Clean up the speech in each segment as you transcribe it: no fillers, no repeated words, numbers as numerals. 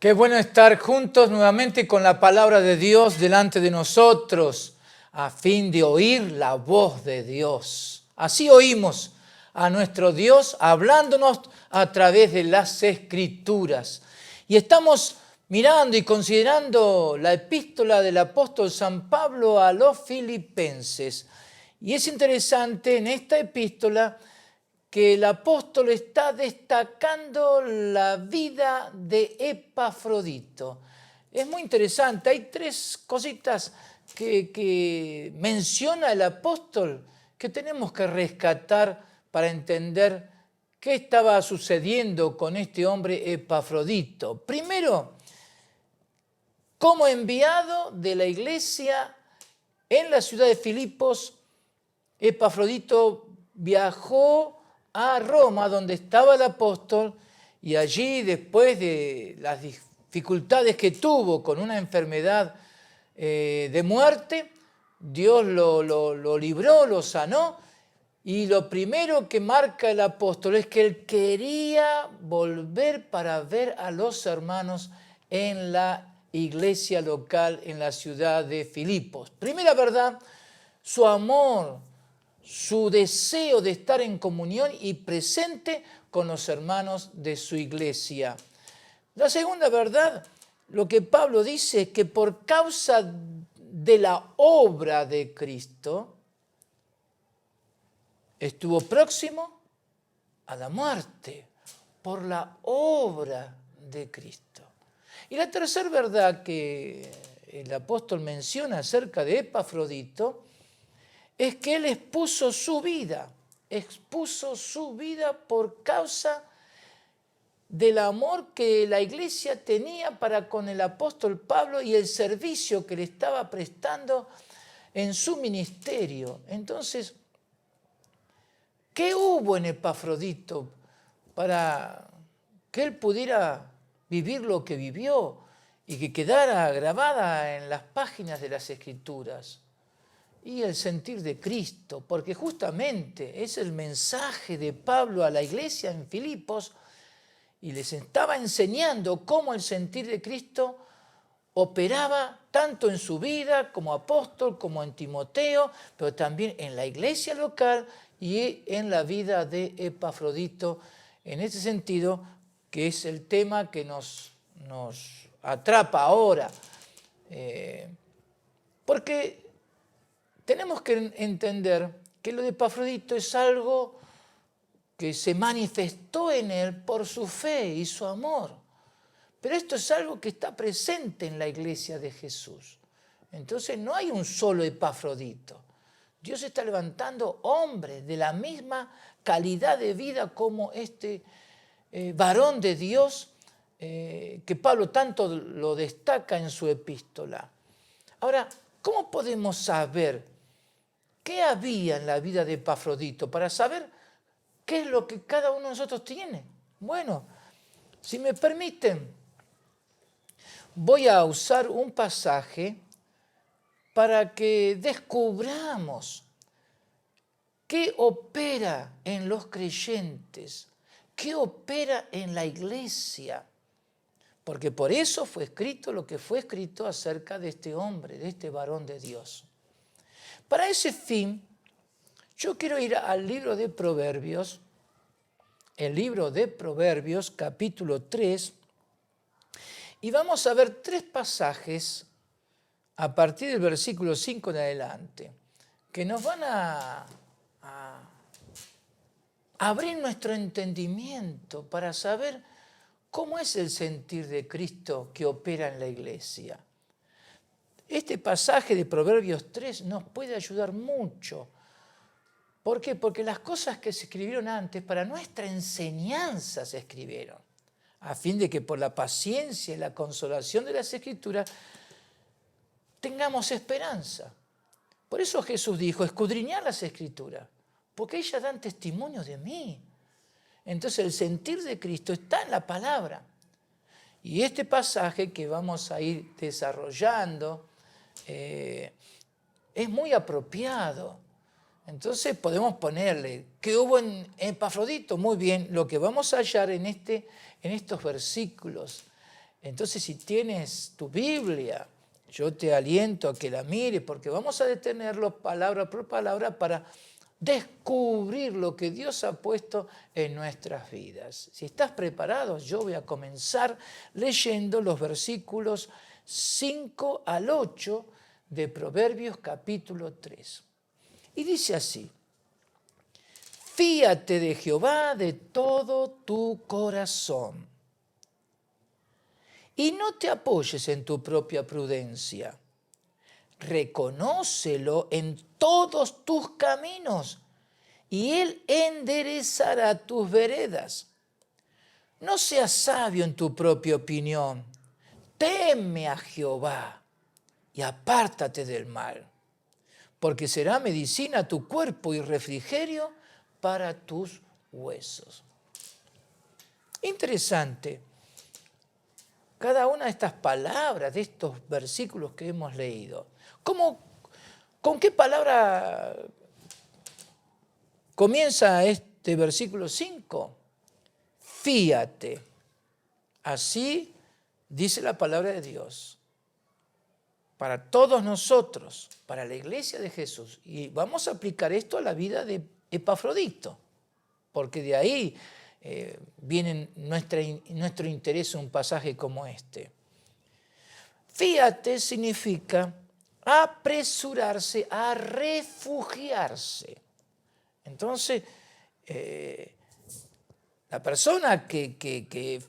Qué bueno estar juntos nuevamente con la palabra de Dios delante de nosotros, a fin de oír la voz de Dios. Así oímos a nuestro Dios hablándonos a través de las Escrituras. Y estamos mirando y considerando la epístola del apóstol San Pablo a los Filipenses. Y es interesante en esta epístola que el apóstol está destacando la vida de Epafrodito. Es muy interesante, hay tres cositas que menciona el apóstol que tenemos que rescatar para entender qué estaba sucediendo con este hombre Epafrodito. Primero, como enviado de la iglesia en la ciudad de Filipos, Epafrodito viajó a Roma, donde estaba el apóstol, y allí, después de las dificultades que tuvo con una enfermedad de muerte, Dios lo libró, lo sanó, y lo primero que marca el apóstol es que él quería volver para ver a los hermanos en la iglesia local en la ciudad de Filipos. Primera verdad, su amor, su deseo de estar en comunión y presente con los hermanos de su iglesia. La segunda verdad, lo que Pablo dice es que por causa de la obra de Cristo, estuvo próximo a la muerte, por la obra de Cristo. Y la tercera verdad que el apóstol menciona acerca de Epafrodito es que él expuso su vida por causa del amor que la iglesia tenía para con el apóstol Pablo y el servicio que le estaba prestando en su ministerio. Entonces, ¿qué hubo en Epafrodito para que él pudiera vivir lo que vivió y que quedara grabada en las páginas de las Escrituras? Y el sentir de Cristo, porque justamente es el mensaje de Pablo a la iglesia en Filipos y les estaba enseñando cómo el sentir de Cristo operaba tanto en su vida como apóstol, como en Timoteo, pero también en la iglesia local y en la vida de Epafrodito, en ese sentido, que es el tema que nos atrapa ahora. Porque tenemos que entender que lo de Epafrodito es algo que se manifestó en él por su fe y su amor. Pero esto es algo que está presente en la iglesia de Jesús. Entonces no hay un solo Epafrodito. Dios está levantando hombres de la misma calidad de vida como este varón de Dios que Pablo tanto lo destaca en su epístola. Ahora, ¿cómo podemos saber qué había en la vida de Epafrodito para saber qué es lo que cada uno de nosotros tiene? Bueno, si me permiten, voy a usar un pasaje para que descubramos qué opera en los creyentes, qué opera en la iglesia. Porque por eso fue escrito lo que fue escrito acerca de este hombre, de este varón de Dios. Para ese fin, yo quiero ir al libro de Proverbios, el libro de Proverbios, capítulo 3, y vamos a ver tres pasajes a partir del versículo 5 en adelante, que nos van a abrir nuestro entendimiento para saber cómo es el sentir de Cristo que opera en la iglesia. Este pasaje de Proverbios 3 nos puede ayudar mucho. ¿Por qué? Porque las cosas que se escribieron antes para nuestra enseñanza se escribieron, a fin de que por la paciencia y la consolación de las Escrituras tengamos esperanza. Por eso Jesús dijo, escudriñad las Escrituras, porque ellas dan testimonio de mí. Entonces el sentir de Cristo está en la palabra. Y este pasaje que vamos a ir desarrollando es muy apropiado. Entonces podemos ponerle, ¿qué hubo en Epafrodito? Muy bien, lo que vamos a hallar en estos versículos Entonces, si tienes tu Biblia, yo te aliento a que la mires, porque vamos a detenerlo palabra por palabra para descubrir lo que Dios ha puesto en nuestras vidas. Si estás preparado, yo voy a comenzar leyendo los versículos 5 al 8 de Proverbios capítulo 3. Y dice así: fíate de Jehová de todo tu corazón y no te apoyes en tu propia prudencia. Reconócelo en todos tus caminos y Él enderezará tus veredas. No seas sabio en tu propia opinión. Teme a Jehová y apártate del mal, porque será medicina a tu cuerpo y refrigerio para tus huesos. Interesante. Cada una de estas palabras, de estos versículos que hemos leído, ¿con qué palabra comienza este versículo 5? Fíate. Así dice la palabra de Dios. Para todos nosotros, para la iglesia de Jesús. Y vamos a aplicar esto a la vida de Epafrodito, porque de ahí viene nuestro interés en un pasaje como este. Fíate significa apresurarse a refugiarse. Entonces, la persona que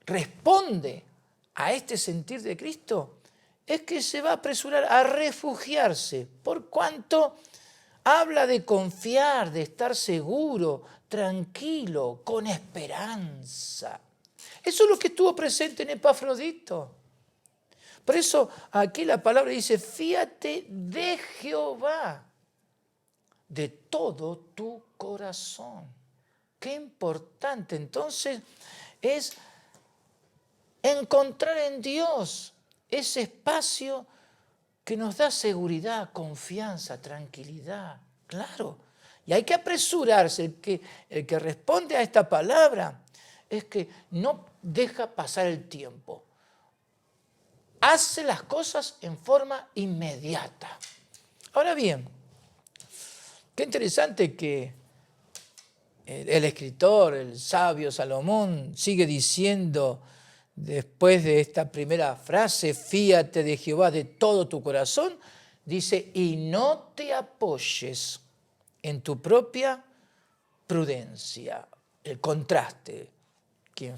responde a este sentir de Cristo es que se va a apresurar a refugiarse, por cuanto habla de confiar, de estar seguro, tranquilo, con esperanza. Eso es lo que estuvo presente en Epafrodito. Por eso aquí la palabra dice: fíate de Jehová de todo tu corazón. Qué importante entonces es encontrar en Dios ese espacio que nos da seguridad, confianza, tranquilidad. Claro. Y hay que apresurarse. El que responde a esta palabra es que no deja pasar el tiempo. Hace las cosas en forma inmediata. Ahora bien, qué interesante que el escritor, el sabio Salomón, sigue diciendo, después de esta primera frase, fíate de Jehová de todo tu corazón, dice, y no te apoyes en tu propia prudencia. El contraste. Quien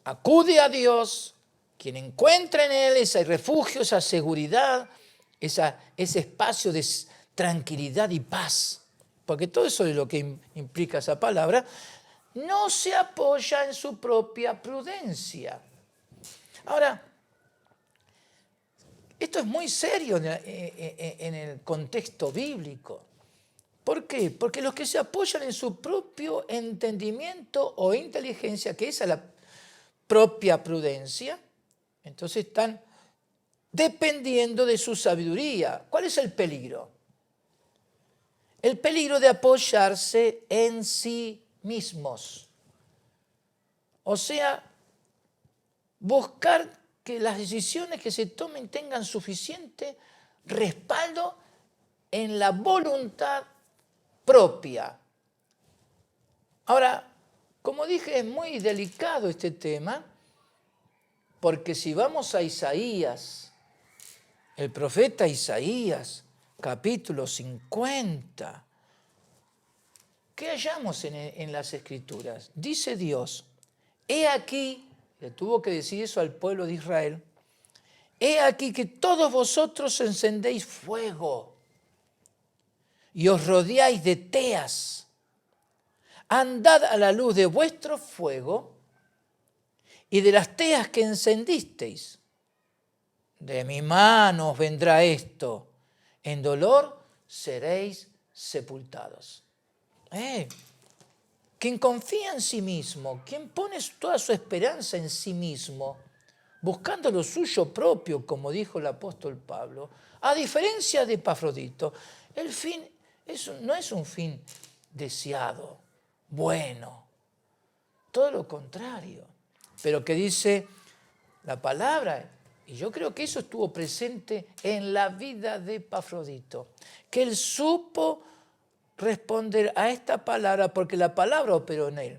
acude a Dios, quien encuentra en Él ese refugio, esa seguridad, ese espacio de tranquilidad y paz, porque todo eso es lo que implica esa palabra, no se apoya en su propia prudencia. Ahora, esto es muy serio en el contexto bíblico. ¿Por qué? Porque los que se apoyan en su propio entendimiento o inteligencia, que esa es la propia prudencia, entonces están dependiendo de su sabiduría. ¿Cuál es el peligro? El peligro de apoyarse en sí mismos. O sea, buscar que las decisiones que se tomen tengan suficiente respaldo en la voluntad propia. Ahora, como dije, es muy delicado este tema, porque si vamos a Isaías, el profeta Isaías, capítulo 50, ¿qué hallamos en las Escrituras? Dice Dios, he aquí, le tuvo que decir eso al pueblo de Israel, he aquí que todos vosotros encendéis fuego y os rodeáis de teas. Andad a la luz de vuestro fuego y de las teas que encendisteis. De mi mano os vendrá esto. En dolor seréis sepultados. Quien confía en sí mismo, quien pone toda su esperanza en sí mismo, buscando lo suyo propio, como dijo el apóstol Pablo, a diferencia de Epafrodito, el fin no es un fin deseado, bueno. Todo lo contrario. pero que dice la palabra, y yo creo que eso estuvo presente en la vida de Epafrodito, que él supo responder a esta palabra porque la palabra operó en él.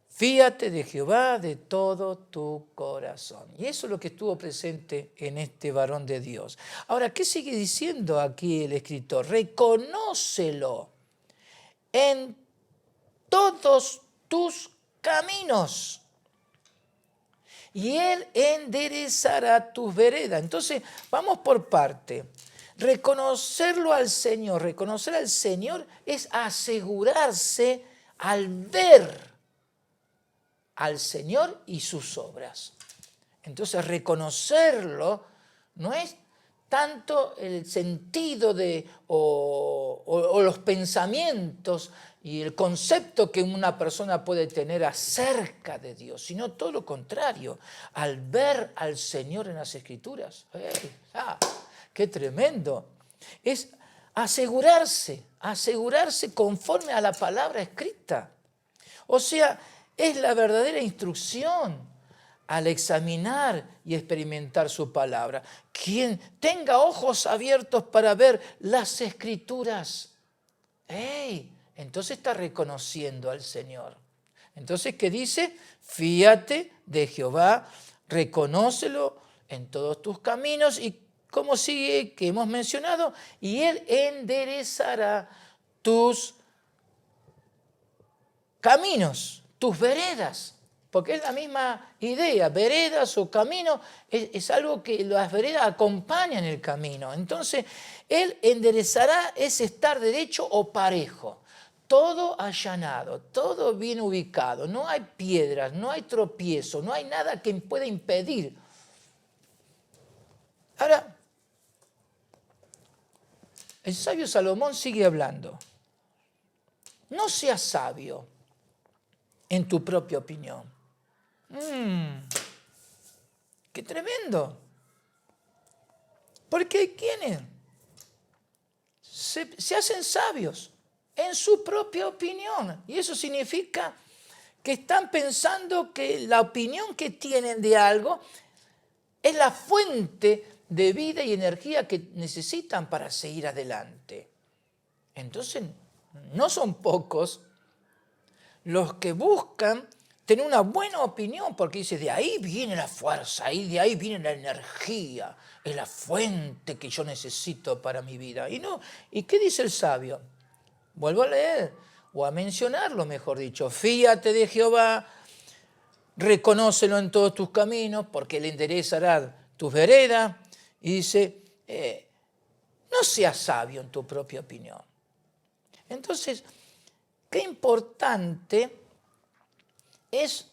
Fíate de Jehová de todo tu corazón. Y eso es lo que estuvo presente en este varón de Dios. Ahora, ¿qué sigue diciendo aquí el escritor? Reconócelo en todos tus caminos y Él enderezará tus veredas. Entonces, vamos por parte. Reconocerlo al Señor, reconocer al Señor es asegurarse al ver al Señor y sus obras. Entonces, reconocerlo no es tanto el sentido o los pensamientos y el concepto que una persona puede tener acerca de Dios, sino todo lo contrario, al ver al Señor en las Escrituras. ¡Qué tremendo! Es asegurarse conforme a la palabra escrita. O sea, es la verdadera instrucción al examinar y experimentar su palabra. Quien tenga ojos abiertos para ver las Escrituras, entonces está reconociendo al Señor. Entonces, ¿qué dice? Fíate de Jehová, reconócelo en todos tus caminos. Y como sigue, que hemos mencionado, y Él enderezará tus caminos, tus veredas, porque es la misma idea, veredas o camino, es algo que las veredas acompañan el camino. Entonces, Él enderezará ese estar derecho o parejo, todo allanado, todo bien ubicado, no hay piedras, no hay tropiezo, no hay nada que pueda impedir. Ahora, el sabio Salomón sigue hablando. No seas sabio en tu propia opinión. ¡Qué tremendo! Porque hay quienes se hacen sabios en su propia opinión. Y eso significa que están pensando que la opinión que tienen de algo es la fuente de vida y energía que necesitan para seguir adelante. Entonces, no son pocos los que buscan tener una buena opinión, porque dice, de ahí viene la fuerza, de ahí viene la energía, es la fuente que yo necesito para mi vida. ¿Y qué dice el sabio? Vuelvo a leer, o a mencionarlo, mejor dicho. Fíate de Jehová, reconócelo en todos tus caminos, porque Él enderezará tus veredas. Y dice, no seas sabio en tu propia opinión. Entonces, qué importante es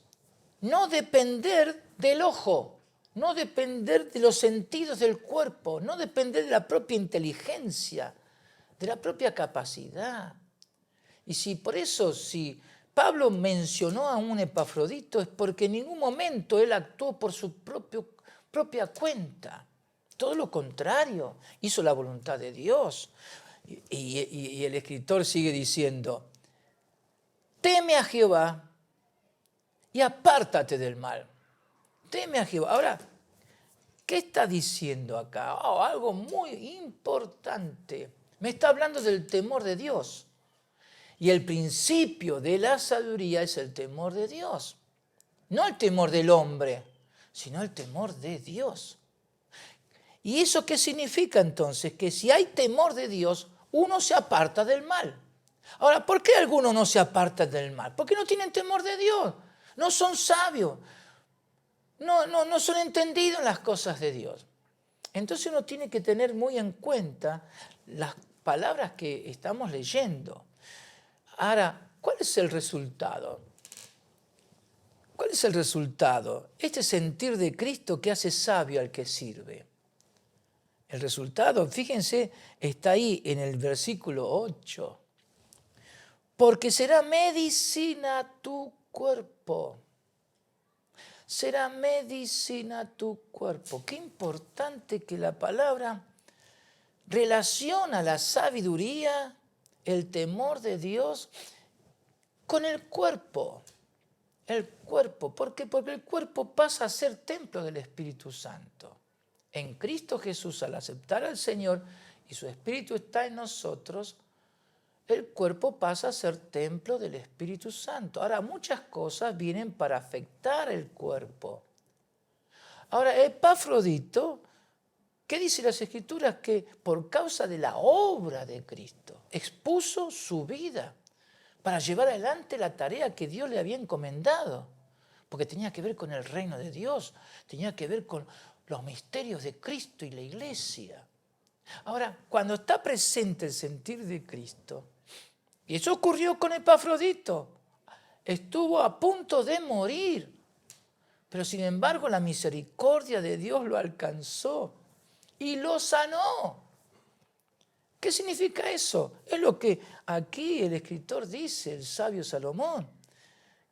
no depender del ojo, no depender de los sentidos del cuerpo, no depender de la propia inteligencia, de la propia capacidad. Y si Pablo mencionó a un Epafrodito es porque en ningún momento él actuó por su propia cuenta. Todo lo contrario, hizo la voluntad de Dios. Y el escritor sigue diciendo, teme a Jehová y apártate del mal. Teme a Jehová. Ahora, ¿qué está diciendo acá? Algo muy importante. Me está hablando del temor de Dios. Y el principio de la sabiduría es el temor de Dios. No el temor del hombre, sino el temor de Dios. ¿Y eso qué significa entonces? Que si hay temor de Dios, uno se aparta del mal. Ahora, ¿por qué algunos no se apartan del mal? Porque no tienen temor de Dios. No son sabios, no son entendidos en las cosas de Dios. Entonces uno tiene que tener muy en cuenta las palabras que estamos leyendo. Ahora, ¿cuál es el resultado? ¿Cuál es el resultado? Este sentir de Cristo que hace sabio al que sirve. El resultado, fíjense, está ahí en el versículo 8. Porque será medicina tu cuerpo. Será medicina tu cuerpo. Qué importante que la palabra relaciona la sabiduría, el temor de Dios con el cuerpo. el cuerpo. ¿Por qué? Porque el cuerpo pasa a ser templo del Espíritu Santo. En Cristo Jesús, al aceptar al Señor y su Espíritu está en nosotros, el cuerpo pasa a ser templo del Espíritu Santo. Ahora, muchas cosas vienen para afectar el cuerpo. Ahora, Epafrodito, ¿qué dice las Escrituras? Que por causa de la obra de Cristo expuso su vida para llevar adelante la tarea que Dios le había encomendado, porque tenía que ver con el reino de Dios, tenía que ver con los misterios de Cristo y la iglesia. Ahora, cuando está presente el sentir de Cristo, y eso ocurrió con Epafrodito, estuvo a punto de morir, pero sin embargo la misericordia de Dios lo alcanzó y lo sanó. ¿Qué significa eso? Es lo que aquí el escritor dice, el sabio Salomón,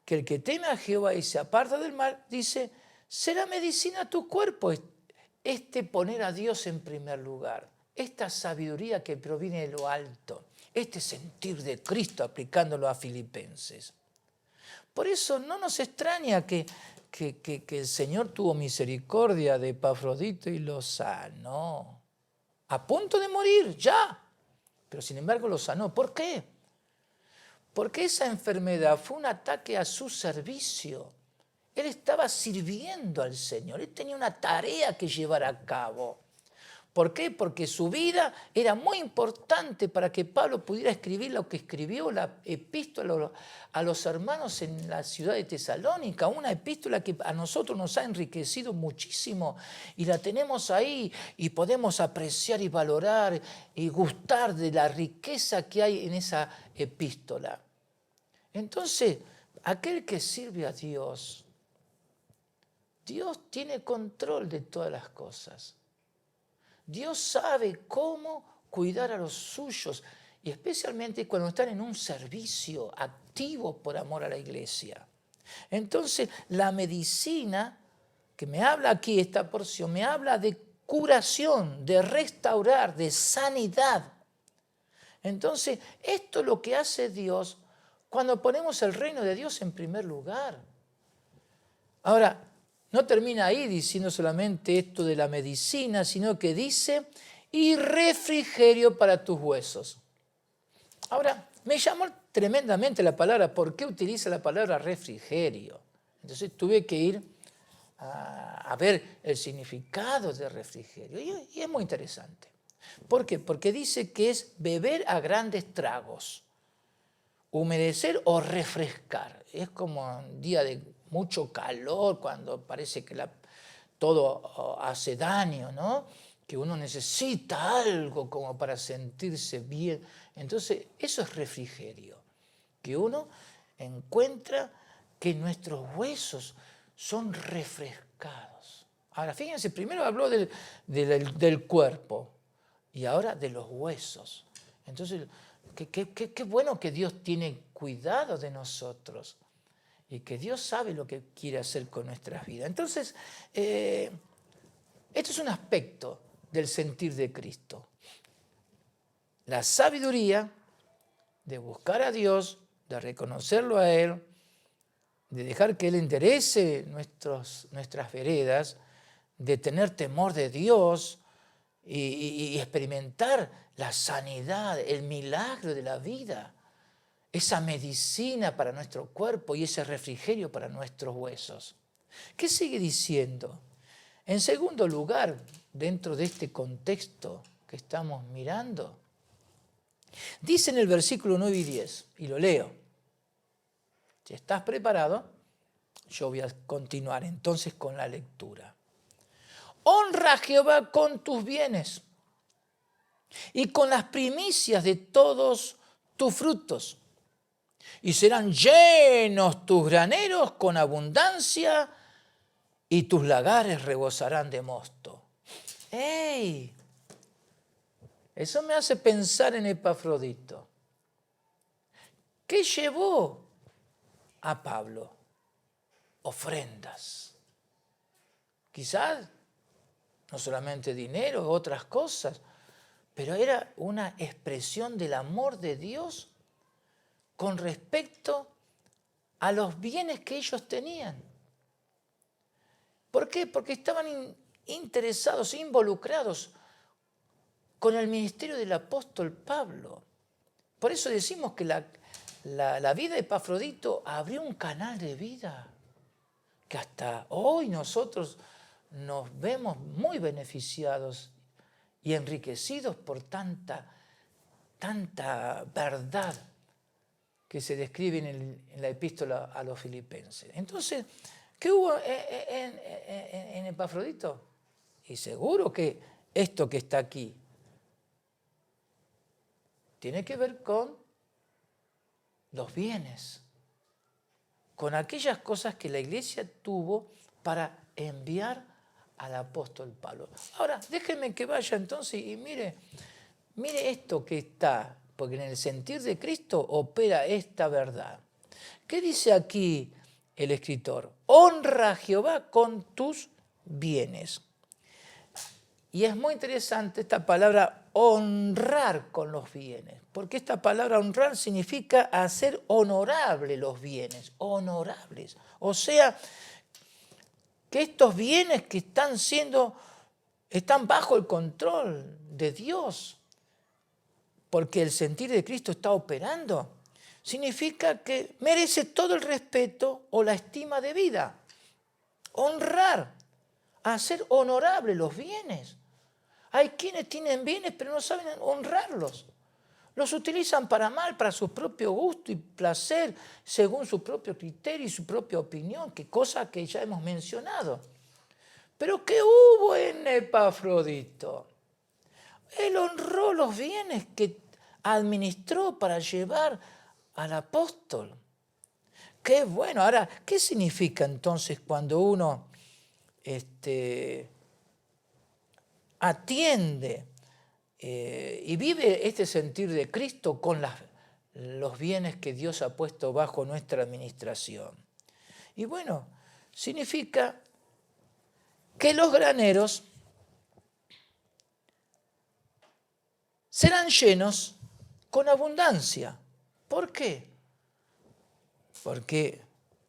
que el que teme a Jehová y se aparta del mal, dice, será medicina a tu cuerpo. Poner a Dios en primer lugar, esta sabiduría que proviene de lo alto, este sentir de Cristo aplicándolo a Filipenses. Por eso no nos extraña que el Señor tuvo misericordia de Epafrodito y lo sanó. A punto de morir, ya. Pero sin embargo lo sanó. ¿Por qué? Porque esa enfermedad fue un ataque a su servicio. Él estaba sirviendo al Señor. Él tenía una tarea que llevar a cabo. ¿Por qué? Porque su vida era muy importante para que Pablo pudiera escribir lo que escribió, la epístola a los hermanos en la ciudad de Tesalónica, una epístola que a nosotros nos ha enriquecido muchísimo y la tenemos ahí y podemos apreciar y valorar y gustar de la riqueza que hay en esa epístola. Entonces, aquel que sirve a Dios, Dios tiene control de todas las cosas. Dios sabe cómo cuidar a los suyos, y especialmente cuando están en un servicio activo por amor a la iglesia. Entonces, la medicina que me habla aquí, esta porción, me habla de curación, de restaurar, de sanidad. Entonces, esto es lo que hace Dios cuando ponemos el reino de Dios en primer lugar. Ahora, no termina ahí diciendo solamente esto de la medicina, sino que dice, y refrigerio para tus huesos. Ahora, me llamó tremendamente la palabra, ¿por qué utiliza la palabra refrigerio? Entonces tuve que ir a ver el significado de refrigerio, y es muy interesante. ¿Por qué? Porque dice que es beber a grandes tragos, humedecer o refrescar. Es como un día de mucho calor, cuando parece que todo hace daño, ¿no? Que uno necesita algo como para sentirse bien. Entonces, eso es refrigerio, que uno encuentra que nuestros huesos son refrescados. Ahora, fíjense, primero habló del cuerpo y ahora de los huesos. Entonces, qué bueno que Dios tiene cuidado de nosotros y que Dios sabe lo que quiere hacer con nuestras vidas. Entonces, esto es un aspecto del sentir de Cristo. La sabiduría de buscar a Dios, de reconocerlo a Él, de dejar que Él enderece nuestras veredas, de tener temor de Dios y experimentar la sanidad, el milagro de la vida, esa medicina para nuestro cuerpo y ese refrigerio para nuestros huesos. ¿Qué sigue diciendo? En segundo lugar, dentro de este contexto que estamos mirando, dice en el versículo 9 y 10, y lo leo. Si estás preparado, yo voy a continuar entonces con la lectura. Honra a Jehová con tus bienes y con las primicias de todos tus frutos, y serán llenos tus graneros con abundancia y tus lagares rebosarán de mosto. ¡Ey! Eso me hace pensar en Epafrodito. ¿Qué llevó a Pablo? Ofrendas. Quizás no solamente dinero, otras cosas, pero era una expresión del amor de Dios con respecto a los bienes que ellos tenían. ¿Por qué? Porque estaban interesados, involucrados con el ministerio del apóstol Pablo. Por eso decimos que la vida de Epafrodito abrió un canal de vida que hasta hoy nosotros nos vemos muy beneficiados y enriquecidos por tanta verdad que se describe en la epístola a los filipenses. Entonces, ¿qué hubo en Epafrodito? Y seguro que esto que está aquí tiene que ver con los bienes, con aquellas cosas que la iglesia tuvo para enviar al apóstol Pablo. Ahora, déjenme que vaya entonces y mire esto que está, porque en el sentir de Cristo opera esta verdad. ¿Qué dice aquí el escritor? Honra a Jehová con tus bienes. Y es muy interesante esta palabra honrar con los bienes, porque esta palabra honrar significa hacer honorable los bienes, honorables. O sea, que estos bienes que están bajo el control de Dios, porque el sentir de Cristo está operando, significa que merece todo el respeto o la estima de vida. Honrar, hacer honorable los bienes. Hay quienes tienen bienes pero no saben honrarlos. Los utilizan para mal, para su propio gusto y placer, según su propio criterio y su propia opinión, que cosa que ya hemos mencionado. Pero ¿qué hubo en Epafrodito? Él honró los bienes que administró para llevar al apóstol. Qué bueno. Ahora, ¿qué significa entonces cuando uno atiende y vive este sentir de Cristo con los bienes que Dios ha puesto bajo nuestra administración? Y bueno, significa que los graneros serán llenos con abundancia. ¿Por qué? Porque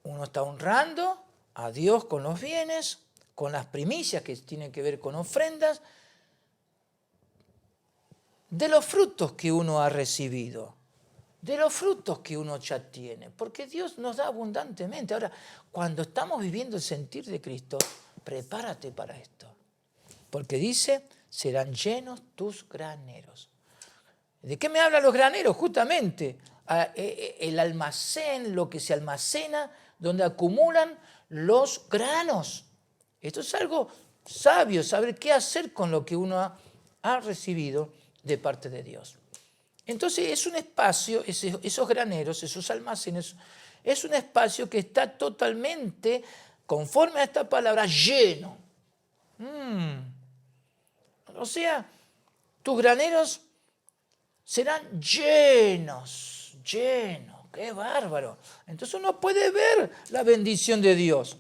uno está honrando a Dios con los bienes, con las primicias que tienen que ver con ofrendas, de los frutos que uno ha recibido, de los frutos que uno ya tiene, porque Dios nos da abundantemente. Ahora, cuando estamos viviendo el sentir de Cristo, prepárate para esto, porque dice, serán llenos tus graneros. ¿De qué me hablan los graneros? Justamente el almacén, lo que se almacena, donde acumulan los granos. Esto es algo sabio, saber qué hacer con lo que uno ha recibido de parte de Dios. Entonces es un espacio, esos graneros, esos almacenes, es un espacio que está totalmente, conforme a esta palabra, lleno. O sea, tus graneros serán llenos, qué bárbaro. Entonces uno puede ver la bendición de Dios.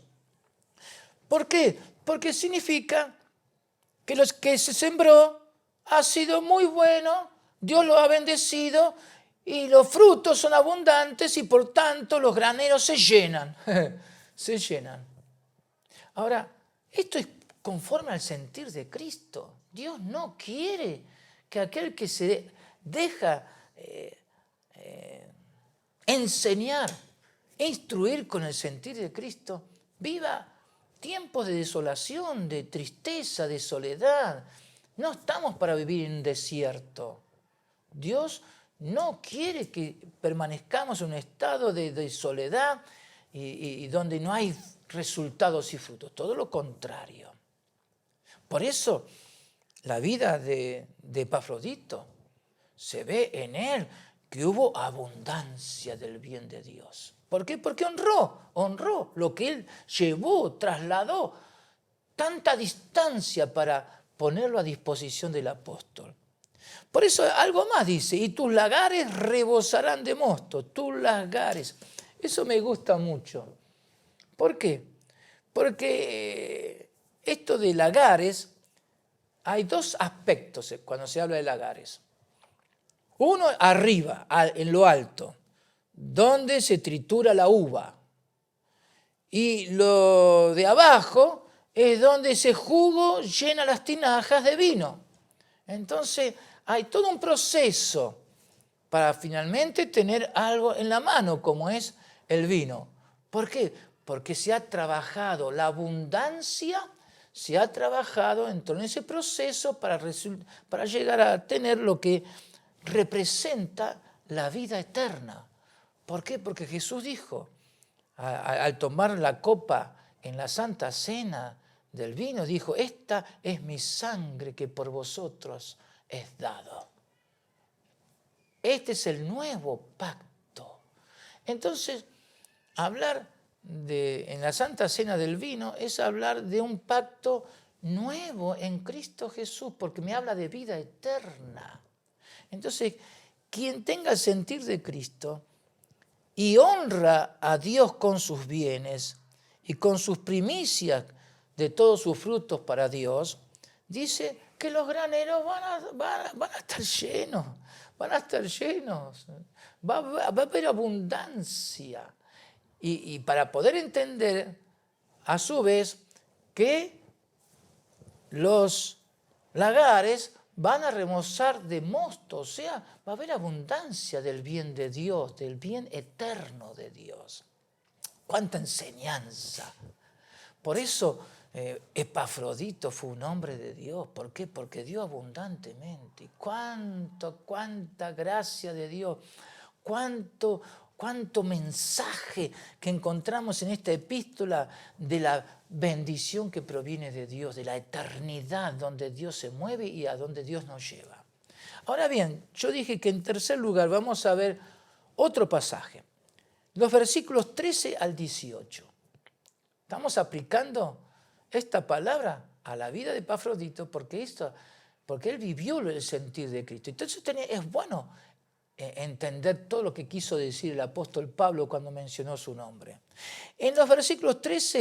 ¿Por qué? Porque significa que lo que se sembró ha sido muy bueno, Dios lo ha bendecido y los frutos son abundantes y por tanto los graneros se llenan, se llenan. Ahora, esto es conforme al sentir de Cristo. Dios no quiere que aquel que se deja enseñar, instruir con el sentir de Cristo, viva tiempos de desolación, de tristeza, de soledad. No estamos para vivir en un desierto. Dios no quiere que permanezcamos en un estado de soledad y donde no hay resultados y frutos. Todo lo contrario. Por eso la vida de Epafrodito se ve en él que hubo abundancia del bien de Dios. ¿Por qué? Porque honró lo que él llevó, trasladó tanta distancia para ponerlo a disposición del apóstol. Por eso algo más dice, y tus lagares rebosarán de mosto, tus lagares. Eso me gusta mucho. ¿Por qué? Porque esto de lagares, hay dos aspectos cuando se habla de lagares. Uno arriba, en lo alto, donde se tritura la uva. y lo de abajo es donde ese jugo llena las tinajas de vino. Entonces hay todo un proceso para finalmente tener algo en la mano, como es el vino. ¿Por qué? Porque se ha trabajado la abundancia, se ha trabajado en todo ese proceso para llegar a tener lo que representa la vida eterna. ¿Por qué? Porque Jesús dijo, al tomar la copa en la Santa Cena del vino, dijo, esta es mi sangre que por vosotros es dado. Este es el nuevo pacto. Entonces, hablar en la Santa Cena del vino es hablar de un pacto nuevo en Cristo Jesús, porque me habla de vida eterna. Entonces, quien tenga el sentir de Cristo y honra a Dios con sus bienes y con sus primicias de todos sus frutos para Dios, dice que los graneros van a estar llenos, van a estar llenos, va a haber abundancia. Y para poder entender, a su vez, que los lagares van a remozar de mosto, o sea, va a haber abundancia del bien de Dios, del bien eterno de Dios. ¡Cuánta enseñanza! Por eso Epafrodito fue un hombre de Dios. ¿Por qué? Porque dio abundantemente. Cuánta gracia de Dios, cuánto mensaje que encontramos en esta epístola de la bendición que proviene de Dios, de la eternidad donde Dios se mueve y a donde Dios nos lleva. Ahora bien, yo dije que en tercer lugar vamos a ver otro pasaje, los versículos 13 al 18. Estamos aplicando esta palabra a la vida de Epafrodito porque él vivió el sentir de Cristo. Entonces es bueno entender todo lo que quiso decir el apóstol Pablo cuando mencionó su nombre. En los versículos 13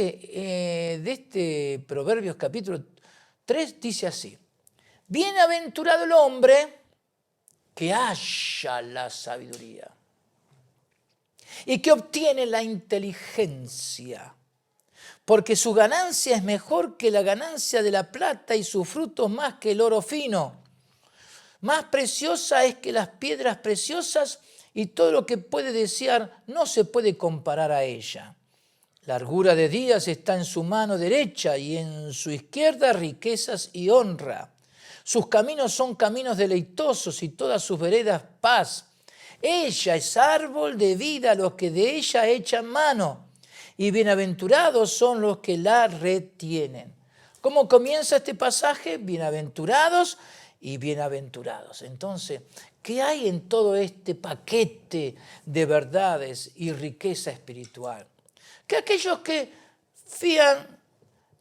de este Proverbios capítulo 3 dice así: bienaventurado el hombre que halla la sabiduría y que obtiene la inteligencia, porque su ganancia es mejor que la ganancia de la plata y sus frutos más que el oro fino. Más preciosa es que las piedras preciosas y todo lo que puede desear no se puede comparar a ella. Largura de días está en su mano derecha y en su izquierda riquezas y honra. Sus caminos son caminos deleitosos y todas sus veredas paz. Ella es árbol de vida a los que de ella echan mano, y bienaventurados son los que la retienen. ¿Cómo comienza este pasaje? Bienaventurados y bienaventurados. Entonces, ¿qué hay en todo este paquete de verdades y riqueza espiritual? Que aquellos que fían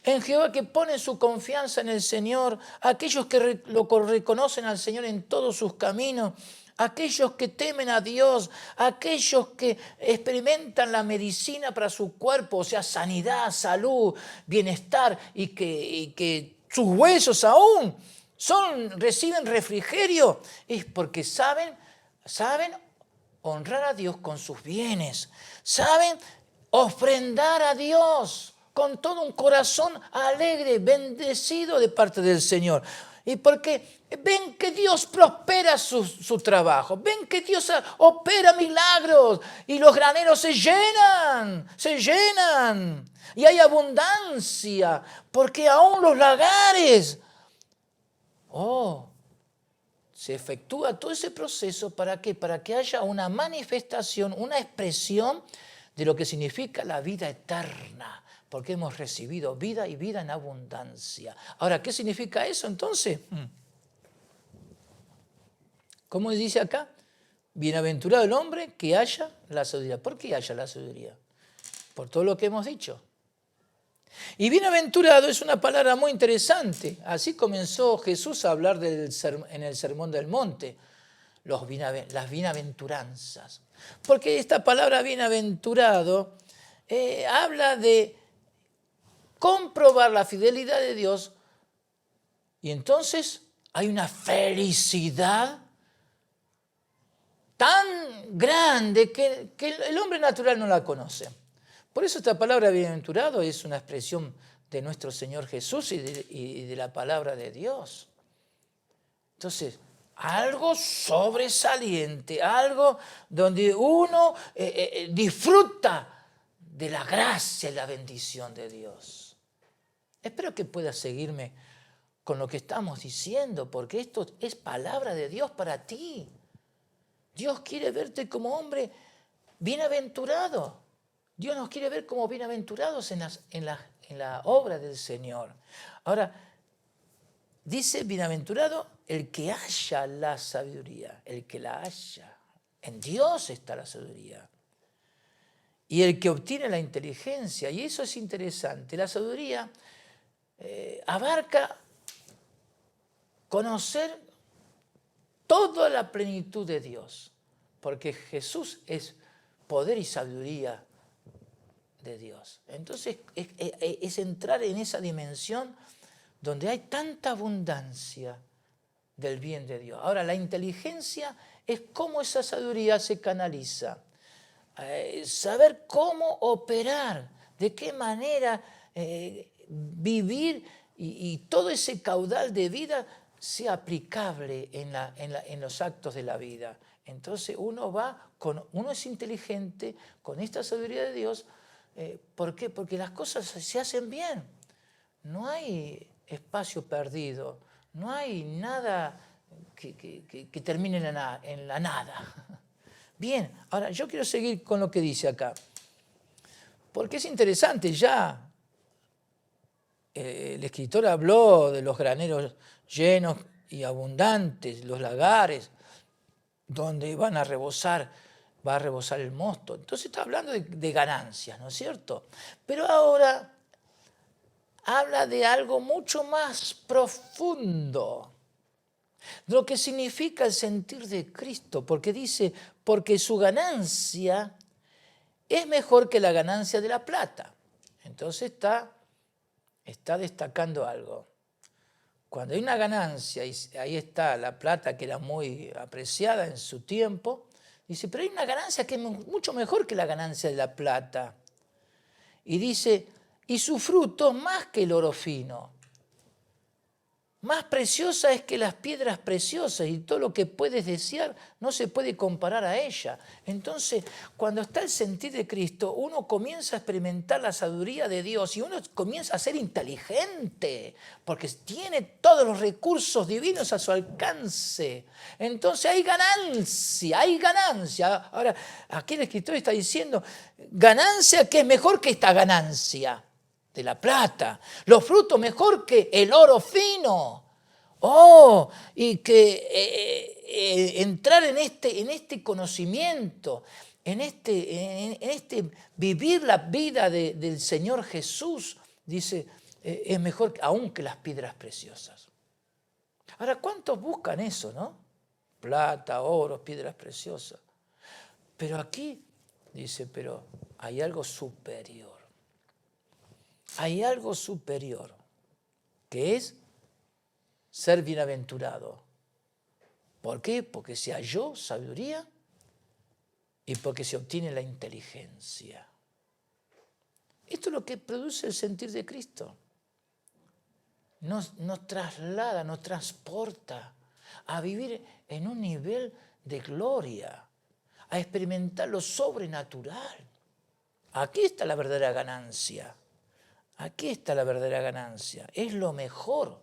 en Jehová, que ponen su confianza en el Señor, aquellos que lo reconocen al Señor en todos sus caminos, aquellos que temen a Dios, aquellos que experimentan la medicina para su cuerpo, o sea, sanidad, salud, bienestar, y que sus huesos aún reciben refrigerio, es porque saben honrar a Dios con sus bienes, saben ofrendar a Dios con todo un corazón alegre, bendecido de parte del Señor. Y porque ven que Dios prospera su trabajo, ven que Dios opera milagros y los graneros se llenan y hay abundancia, porque aún los lagares, se efectúa todo ese proceso, ¿para qué? Para que haya una manifestación, una expresión de lo que significa la vida eterna, porque hemos recibido vida y vida en abundancia. Ahora, ¿qué significa eso entonces? ¿Cómo dice acá? Bienaventurado el hombre que haya la sabiduría. ¿Por qué haya la sabiduría? Por todo lo que hemos dicho. Y bienaventurado es una palabra muy interesante. Así comenzó Jesús a hablar en el Sermón del Monte, las bienaventuranzas. Porque esta palabra bienaventurado habla de comprobar la fidelidad de Dios, y entonces hay una felicidad tan grande que el hombre natural no la conoce. Por eso esta palabra bienaventurado es una expresión de nuestro Señor Jesús y de la palabra de Dios. Entonces, algo sobresaliente, algo donde uno disfruta de la gracia y la bendición de Dios. Espero que puedas seguirme con lo que estamos diciendo, porque esto es palabra de Dios para ti. Dios quiere verte como hombre bienaventurado. Dios nos quiere ver como bienaventurados en la obra del Señor. Ahora, dice bienaventurado el que haya la sabiduría, el que la haya. En Dios está la sabiduría. Y el que obtiene la inteligencia, y eso es interesante. La sabiduría abarca conocer toda la plenitud de Dios, porque Jesús es poder y sabiduría de Dios. Entonces es entrar en esa dimensión donde hay tanta abundancia del bien de Dios. Ahora, la inteligencia es cómo esa sabiduría se canaliza. Saber cómo operar, de qué manera vivir y todo ese caudal de vida sea aplicable en los actos de la vida. Entonces uno es inteligente con esta sabiduría de Dios. ¿Por qué? Porque las cosas se hacen bien. No hay espacio perdido, no hay nada que termine en la nada. Bien, ahora yo quiero seguir con lo que dice acá, porque es interesante ya. El escritor habló de los graneros llenos y abundantes, los lagares, donde va a rebosar el mosto. Entonces está hablando de ganancias, ¿no es cierto? Pero ahora habla de algo mucho más profundo, de lo que significa el sentir de Cristo, porque dice, porque su ganancia es mejor que la ganancia de la plata. Entonces está destacando algo. Cuando hay una ganancia, y ahí está la plata que era muy apreciada en su tiempo, dice, pero hay una ganancia que es mucho mejor que la ganancia de la plata. Y dice, y su fruto más que el oro fino. Más preciosa es que las piedras preciosas, y todo lo que puedes desear no se puede comparar a ella. Entonces, cuando está el sentir de Cristo, uno comienza a experimentar la sabiduría de Dios y uno comienza a ser inteligente, porque tiene todos los recursos divinos a su alcance. Entonces hay ganancia, hay ganancia. Ahora, aquí el escritor está diciendo, ganancia que es mejor que esta ganancia de la plata, los frutos mejor que el oro fino. Oh, y que entrar en este conocimiento, en este vivir la vida del Señor Jesús, dice, es mejor aún que las piedras preciosas. Ahora, ¿cuántos buscan eso, no? Plata, oro, piedras preciosas. Pero aquí dice, pero hay algo superior. Hay algo superior, que es ser bienaventurado. ¿Por qué? Porque se halló sabiduría y porque se obtiene la inteligencia. Esto es lo que produce el sentir de Cristo. Nos traslada, nos transporta a vivir en un nivel de gloria, a experimentar lo sobrenatural. Aquí está la verdadera ganancia. Aquí está la verdadera ganancia. Es lo mejor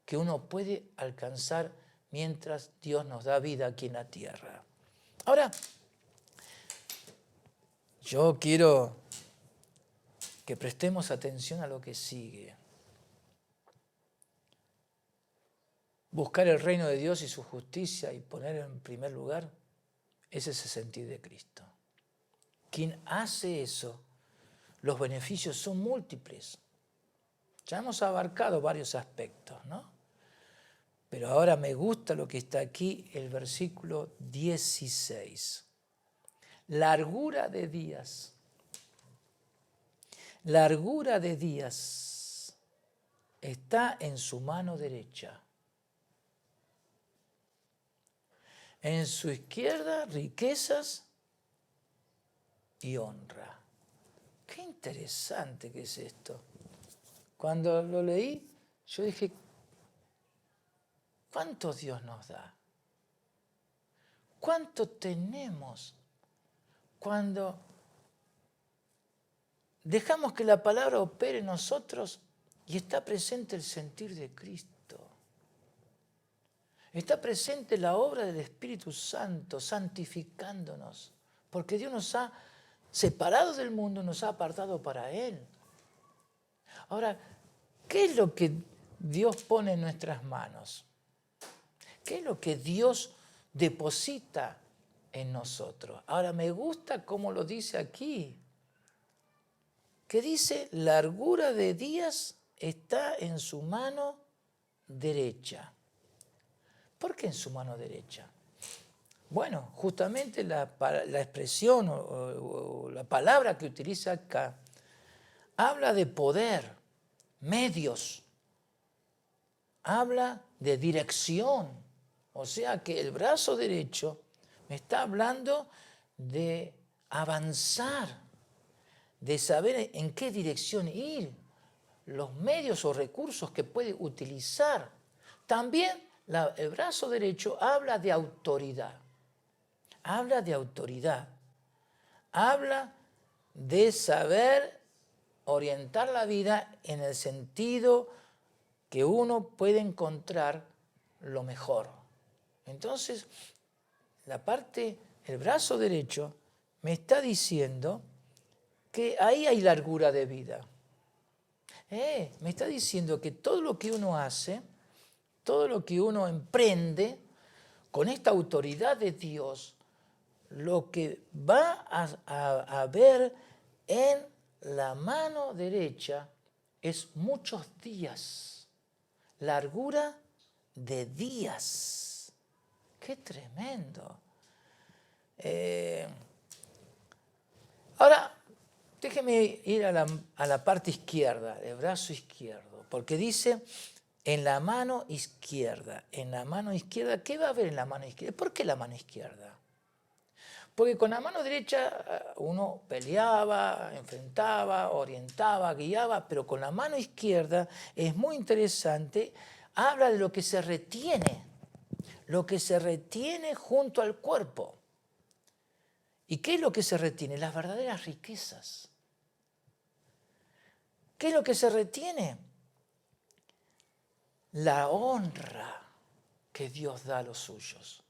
que uno puede alcanzar mientras Dios nos da vida aquí en la tierra. Ahora, yo quiero que prestemos atención a lo que sigue. Buscar el reino de Dios y su justicia y poner en primer lugar es ese sentir de Cristo. Quien hace eso, los beneficios son múltiples. Ya hemos abarcado varios aspectos, ¿no? Pero ahora me gusta lo que está aquí, el versículo 16. Largura de días. Largura de días está en su mano derecha. En su izquierda, riquezas y honra. qué interesante que es esto. Cuando lo leí, yo dije, ¿cuánto Dios nos da? ¿Cuánto tenemos cuando dejamos que la palabra opere en nosotros y está presente el sentir de Cristo? Está presente la obra del Espíritu Santo, santificándonos, porque Dios nos ha separado del mundo, nos ha apartado para Él. Ahora, ¿qué es lo que Dios pone en nuestras manos? ¿Qué es lo que Dios deposita en nosotros? Ahora, me gusta cómo lo dice aquí, que dice, largura de días está en su mano derecha. ¿Por qué en su mano derecha? Bueno, justamente la expresión o la palabra que utiliza acá habla de poder, medios, habla de dirección. O sea que el brazo derecho me está hablando de avanzar, de saber en qué dirección ir, los medios o recursos que puede utilizar. También el brazo derecho habla de autoridad. Habla de autoridad. Habla de saber orientar la vida en el sentido que uno puede encontrar lo mejor. Entonces, el brazo derecho me está diciendo que ahí hay largura de vida. Me está diciendo que todo lo que uno hace, todo lo que uno emprende, con esta autoridad de Dios, lo que va a ver en la mano derecha es muchos días, largura de días. ¡Qué tremendo! Ahora, déjeme ir a la parte izquierda, el brazo izquierdo, porque dice en la mano izquierda. En la mano izquierda, ¿qué va a haber en la mano izquierda? ¿Por qué la mano izquierda? Porque con la mano derecha uno peleaba, enfrentaba, orientaba, guiaba, pero con la mano izquierda es muy interesante, habla de lo que se retiene junto al cuerpo. ¿Y qué es lo que se retiene? Las verdaderas riquezas. ¿Qué es lo que se retiene? La honra que Dios da a los suyos.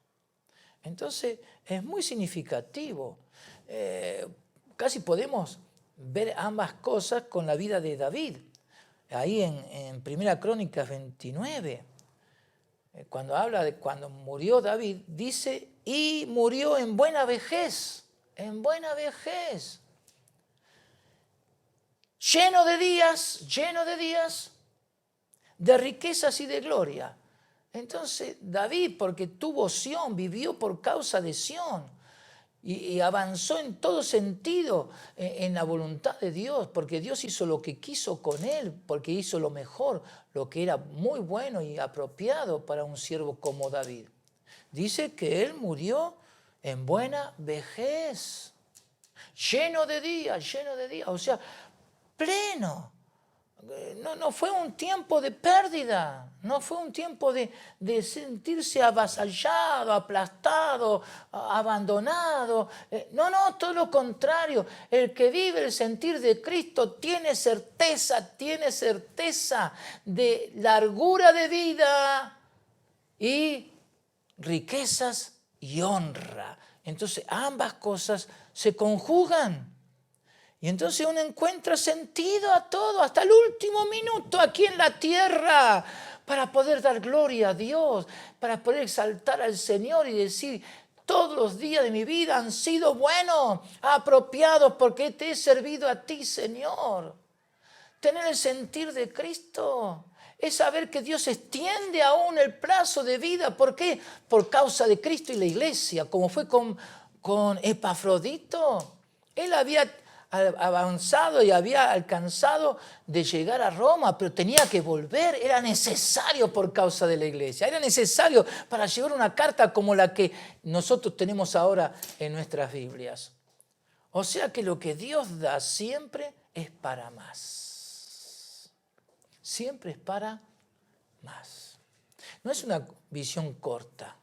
Entonces, es muy significativo. Casi podemos ver ambas cosas con la vida de David. Ahí en 1 Crónicas 29, cuando habla de cuando murió David, dice, y murió en buena vejez, lleno de días, de riquezas y de gloria. Entonces David, porque tuvo Sión, vivió por causa de Sión y avanzó en todo sentido en la voluntad de Dios, porque Dios hizo lo que quiso con él, porque hizo lo mejor, lo que era muy bueno y apropiado para un siervo como David. Dice que él murió en buena vejez, lleno de días, o sea, pleno. No fue un tiempo de pérdida, no fue un tiempo de sentirse avasallado, aplastado, abandonado. No, todo lo contrario. El que vive el sentir de Cristo tiene certeza de largura de vida y riquezas y honra. Entonces ambas cosas se conjugan. Y entonces uno encuentra sentido a todo, hasta el último minuto aquí en la tierra, para poder dar gloria a Dios, para poder exaltar al Señor y decir, todos los días de mi vida han sido buenos, apropiados, porque te he servido a ti, Señor. Tener el sentir de Cristo es saber que Dios extiende aún el plazo de vida. ¿Por qué? Por causa de Cristo y la iglesia, como fue con Epafrodito. Él había avanzado y había alcanzado de llegar a Roma, pero tenía que volver, era necesario por causa de la iglesia, era necesario para llevar una carta como la que nosotros tenemos ahora en nuestras Biblias. O sea que lo que Dios da siempre es para más. Siempre es para más. No es una visión corta.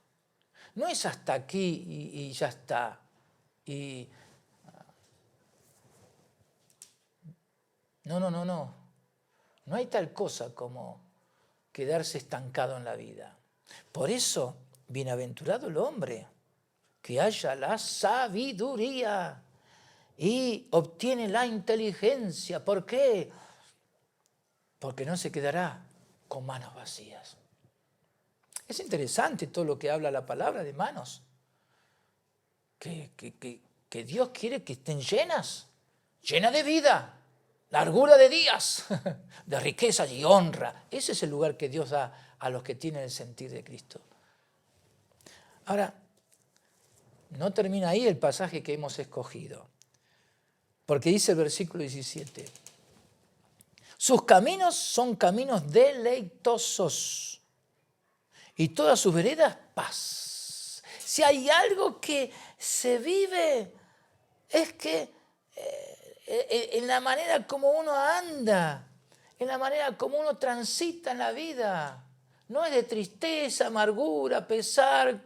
No es hasta aquí y ya está. Y no. No hay tal cosa como quedarse estancado en la vida. Por eso, bienaventurado el hombre que haya la sabiduría y obtiene la inteligencia. ¿Por qué? Porque no se quedará con manos vacías. Es interesante todo lo que habla la palabra de manos. Que Dios quiere que estén llenas de vida, largura de días, de riqueza y honra. Ese es el lugar que Dios da a los que tienen el sentir de Cristo. Ahora, no termina ahí el pasaje que hemos escogido, porque dice el versículo 17, sus caminos son caminos deleitosos y todas sus veredas paz. Si hay algo que se vive es que en la manera como uno anda, en la manera como uno transita en la vida, no es de tristeza, amargura, pesar,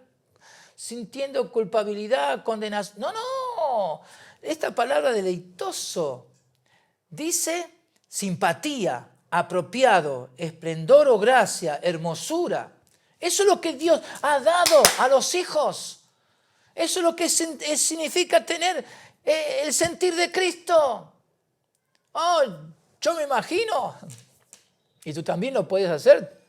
sintiendo culpabilidad, condenación. No. Esta palabra deleitoso dice simpatía, apropiado, esplendor o gracia, hermosura. Eso es lo que Dios ha dado a los hijos. Eso es lo que significa tener el sentir de Cristo. Oh, yo me imagino, y tú también lo puedes hacer,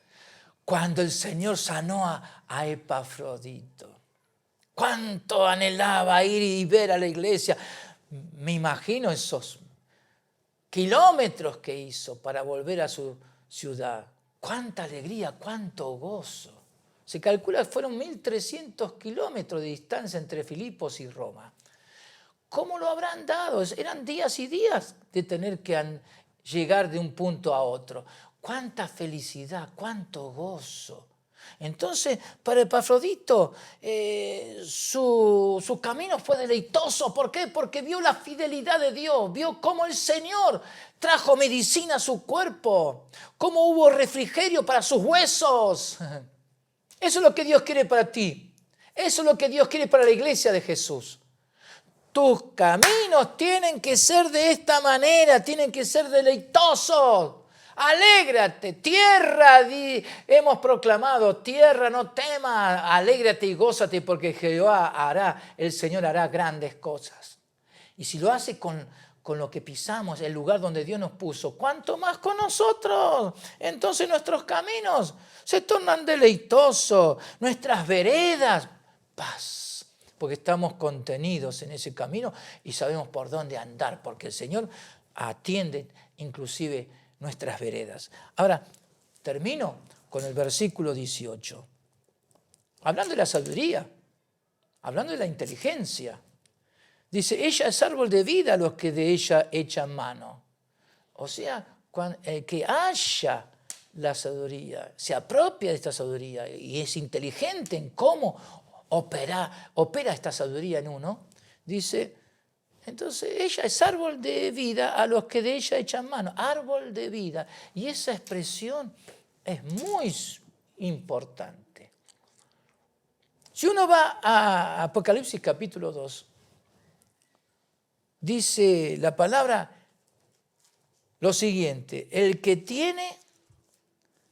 cuando el Señor sanó a Epafrodito. Cuánto anhelaba ir y ver a la iglesia. Me imagino esos kilómetros que hizo para volver a su ciudad. Cuánta alegría, cuánto gozo. Se calcula que fueron 1.300 kilómetros de distancia entre Filipos y Roma. ¿Cómo lo habrán dado? Eran días y días de tener que llegar de un punto a otro. Cuánta felicidad, cuánto gozo. Entonces, para Epafrodito, su camino fue deleitoso. ¿Por qué? Porque vio la fidelidad de Dios, vio cómo el Señor trajo medicina a su cuerpo, cómo hubo refrigerio para sus huesos. Eso es lo que Dios quiere para ti. Eso es lo que Dios quiere para la iglesia de Jesús. Tus caminos tienen que ser de esta manera, tienen que ser deleitosos. Alégrate, tierra, hemos proclamado, tierra no temas, alégrate y gózate porque el Señor hará grandes cosas. Y si lo hace con lo que pisamos, el lugar donde Dios nos puso, ¿cuánto más con nosotros? Entonces nuestros caminos se tornan deleitosos, nuestras veredas, paz, porque estamos contenidos en ese camino y sabemos por dónde andar, porque el Señor atiende inclusive nuestras veredas. Ahora, termino con el versículo 18. Hablando de la sabiduría, hablando de la inteligencia. Dice, ella es árbol de vida a los que de ella echan mano. O sea, que haya la sabiduría, se apropia de esta sabiduría y es inteligente en cómo opera esta sabiduría en uno. Dice, entonces ella es árbol de vida a los que de ella echan mano. Árbol de vida. Y esa expresión es muy importante. Si uno va a Apocalipsis capítulo 2, dice la palabra lo siguiente, el que tiene,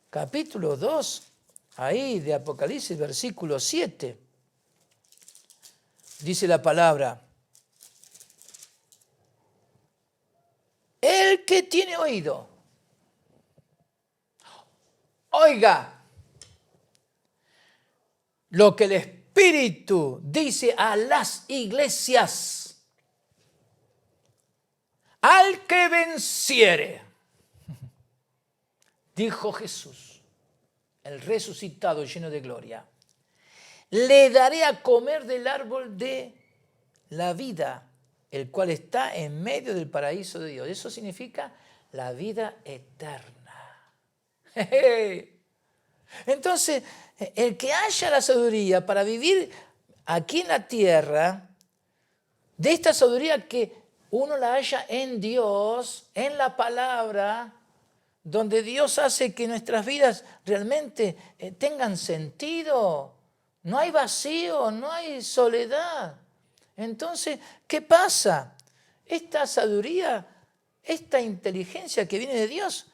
capítulo 2, ahí de Apocalipsis, versículo 7, dice la palabra, el que tiene oído, oiga lo que el Espíritu dice a las iglesias. Al que venciere, dijo Jesús, el resucitado lleno de gloria, le daré a comer del árbol de la vida, el cual está en medio del paraíso de Dios. Eso significa la vida eterna. Entonces, el que haya la sabiduría para vivir aquí en la tierra, De esta sabiduría que uno la halla en Dios, en la palabra, donde Dios hace que nuestras vidas realmente tengan sentido. No hay vacío, no hay soledad. Entonces, ¿qué pasa? Esta sabiduría, esta inteligencia que viene de Dios,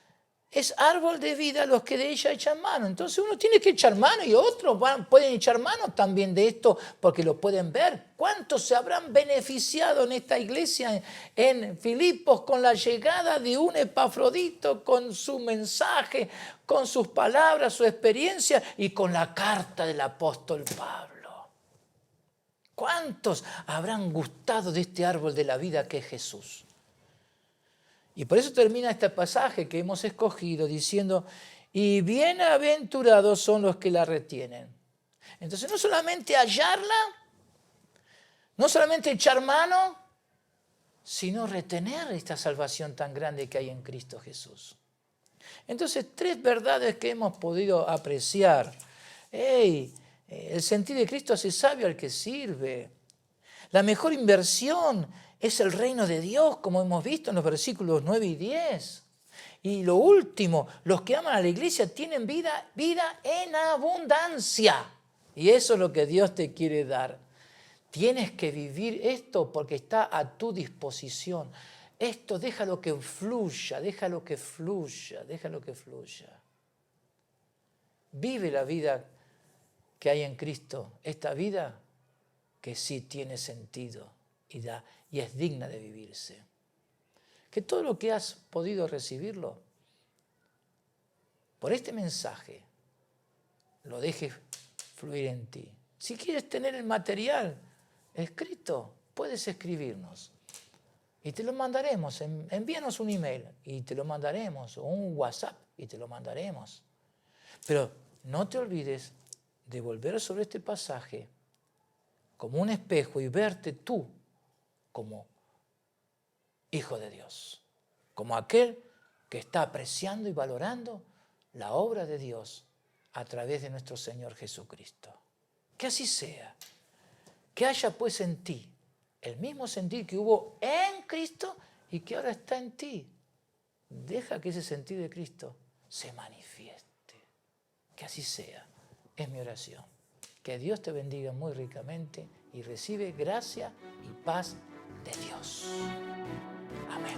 es árbol de vida a los que de ella echan mano. Entonces uno tiene que echar mano y otros pueden echar mano también de esto porque lo pueden ver. ¿Cuántos se habrán beneficiado en esta iglesia en Filipos con la llegada de un Epafrodito, con su mensaje, con sus palabras, su experiencia y con la carta del apóstol Pablo? ¿Cuántos habrán gustado de este árbol de la vida que es Jesús? Y por eso termina este pasaje que hemos escogido diciendo, y bienaventurados son los que la retienen. Entonces no solamente hallarla, no solamente echar mano, sino retener esta salvación tan grande que hay en Cristo Jesús. Entonces, 3 verdades que hemos podido apreciar. El sentir de Cristo hace sabio al que sirve. La mejor inversión es el reino de Dios, como hemos visto en los versículos 9 y 10. Y lo último, los que aman a la iglesia tienen vida en abundancia. Y eso es lo que Dios te quiere dar. Tienes que vivir esto porque está a tu disposición. Esto déjalo que fluya, déjalo que fluya, déjalo que fluya. Vive la vida que hay en Cristo, esta vida que sí tiene sentido y es digna de vivirse. Que todo lo que has podido recibirlo, por este mensaje, lo dejes fluir en ti. Si quieres tener el material escrito, puedes escribirnos y te lo mandaremos. Envíanos un email y te lo mandaremos, o un WhatsApp y te lo mandaremos. Pero no te olvides de volver sobre este pasaje como un espejo y verte tú como hijo de Dios, como aquel que está apreciando y valorando la obra de Dios a través de nuestro Señor Jesucristo. Que así sea, que haya pues en ti el mismo sentir que hubo en Cristo y que ahora está en ti. Deja que ese sentir de Cristo se manifieste. Que así sea, es mi oración. Que Dios te bendiga muy ricamente y recibe gracia y paz de Dios. Amén.